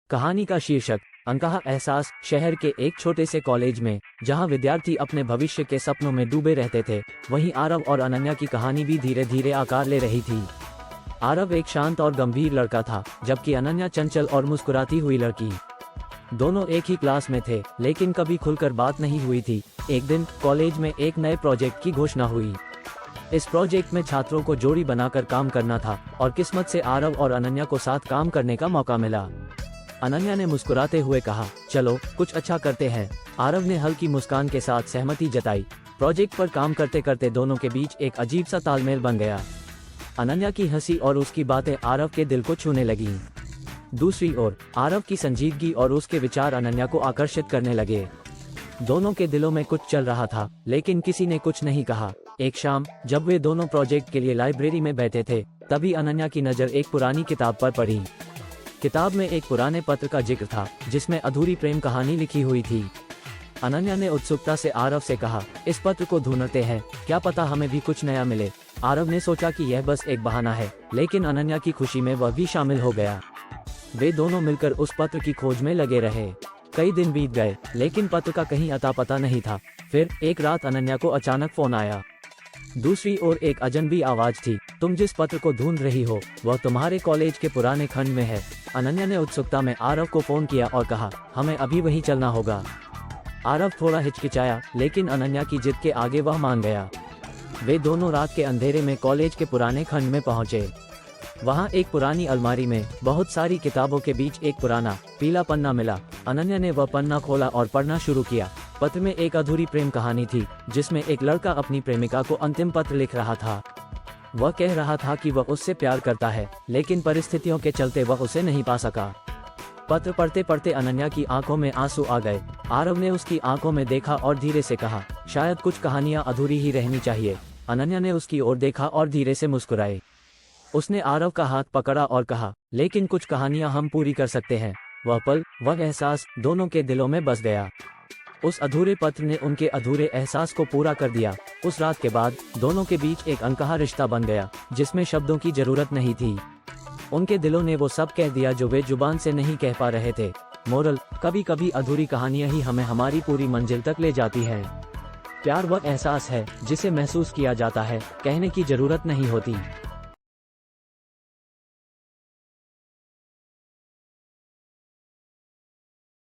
कहानी का शीर्षक अनकहा एहसास। शहर के एक छोटे से कॉलेज में जहां विद्यार्थी अपने भविष्य के सपनों में डूबे रहते थे, वहीं आरव और अनन्या की कहानी भी धीरे धीरे आकार ले रही थी। आरव एक शांत और गंभीर लड़का था, जबकि अनन्या चंचल और मुस्कुराती हुई लड़की। दोनों एक ही क्लास में थे, लेकिन कभी खुलकर बात नहीं हुई थी। एक दिन कॉलेज में एक नए प्रोजेक्ट की घोषणा हुई। इस प्रोजेक्ट में छात्रों को जोड़ी बनाकर काम करना था और किस्मत से आरव और अनन्या को साथ काम करने का मौका मिला। अनन्या ने मुस्कुराते हुए कहा, चलो कुछ अच्छा करते हैं। आरव ने हल्की मुस्कान के साथ सहमति जताई। प्रोजेक्ट पर काम करते करते दोनों के बीच एक अजीब सा तालमेल बन गया। अनन्या की हंसी और उसकी बातें आरव के दिल को छूने लगीं। दूसरी ओर आरव की संजीदगी और उसके विचार अनन्या को आकर्षित करने लगे। दोनों के दिलों में कुछ चल रहा था, लेकिन किसी ने कुछ नहीं कहा। एक शाम जब वे दोनों प्रोजेक्ट के लिए लाइब्रेरी में बैठे थे, तभी अनन्या की नज़र एक पुरानी किताब पर पड़ी। किताब में एक पुराने पत्र का जिक्र था, जिसमें अधूरी प्रेम कहानी लिखी हुई थी। अनन्या ने उत्सुकता से आरव से कहा, इस पत्र को ढूंढते हैं, क्या पता हमें भी कुछ नया मिले। आरव ने सोचा कि यह बस एक बहाना है, लेकिन अनन्या की खुशी में वह भी शामिल हो गया। वे दोनों मिलकर उस पत्र की खोज में लगे रहे। कई दिन बीत गए, लेकिन पत्र का कहीं अता पता नहीं था। फिर एक रात अनन्या को अचानक फोन आया। दूसरी ओर एक अजनबी आवाज थी, तुम जिस पत्र को ढूंढ रही हो वह तुम्हारे कॉलेज के पुराने खंड में है। अनन्या ने उत्सुकता में आरव को फोन किया और कहा, हमें अभी वहीं चलना होगा। आरव थोड़ा हिचकिचाया, लेकिन अनन्या की जिद के आगे वह मान गया। वे दोनों रात के अंधेरे में कॉलेज के पुराने खंड में पहुंचे। वहां एक पुरानी अलमारी में बहुत सारी किताबों के बीच एक पुराना पीला पन्ना मिला। अनन्या ने वह पन्ना खोला और पढ़ना शुरू किया। पत्र में एक अधूरी प्रेम कहानी थी, जिसमें एक लड़का अपनी प्रेमिका को अंतिम पत्र लिख रहा था। वह कह रहा था कि वह उससे प्यार करता है, लेकिन परिस्थितियों के चलते वह उसे नहीं पा सका। पत्र पढ़ते पढ़ते अनन्या की आंखों में आंसू आ गए। आरव ने उसकी आंखों में देखा और धीरे से कहा, शायद कुछ कहानियां अधूरी ही रहनी चाहिए। अनन्या ने उसकी ओर देखा और धीरे से मुस्कुराई। उसने आरव का हाथ पकड़ा और कहा, लेकिन कुछ कहानियां हम पूरी कर सकते हैं। वह पल, वह एहसास दोनों के दिलों में बस गया। उस अधूरे पत्र ने उनके अधूरे एहसास को पूरा कर दिया। उस रात के बाद दोनों के बीच एक अनकहा रिश्ता बन गया, जिसमें शब्दों की जरूरत नहीं थी। उनके दिलों ने वो सब कह दिया जो वे जुबान से नहीं कह पा रहे थे। मोरल, कभी कभी अधूरी कहानियां ही हमें हमारी पूरी मंजिल तक ले जाती हैं। प्यार वह एहसास है जिसे महसूस किया जाता है, कहने की जरूरत नहीं होती।